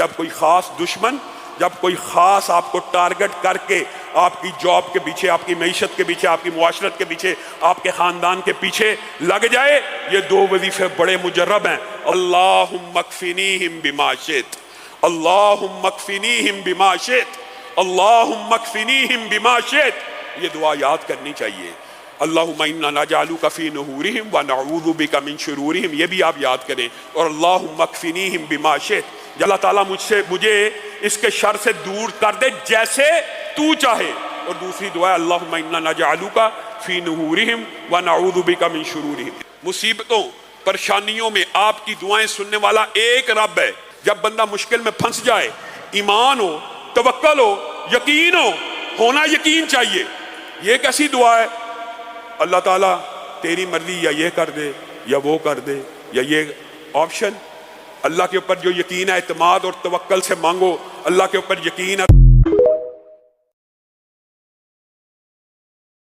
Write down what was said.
جب کوئی خاص دشمن، جب کوئی خاص آپ کو ٹارگٹ کر کے آپ کی جاب کے پیچھے، آپ کی معیشت کے پیچھے، آپ کی معاشرت کے پیچھے، آپ کے خاندان کے پیچھے لگ جائے، یہ دو وظیفے بڑے مجرب ہیں۔ اللہم اکفنیہم بما شئت، اللہم اکفنیہم بما شئت، اللہم اکفنیہم بما شئت، یہ دعا یاد کرنی چاہیے۔ اللہم انا نجعلک فی نحورہم ونعوذ بک من شرورہم، یہ بھی آپ یاد کریں۔ اور اللہم اکفنیہم بما شئت، اللہ تعالیٰ مجھے اس کے شر سے دور کر دے جیسے تو چاہے۔ اور دوسری دعا ہے اللہم انا نجعلک فی نحورہم ونعوذ بک من شرورہم۔ مصیبتوں، پریشانیوں میں آپ کی دعائیں سننے والا ایک رب ہے۔ جب بندہ مشکل میں پھنس جائے، ایمان ہو، توکل ہو، یقین ہو، ہونا یقین چاہیے۔ یہ کیسی دعا ہے؟ اللہ تعالیٰ تیری مرضی، یا یہ کر دے یا وہ کر دے یا یہ آپشن۔ اللہ کے اوپر جو یقین ہے، اعتماد اور توکل سے مانگو، اللہ کے اوپر یقین ہے۔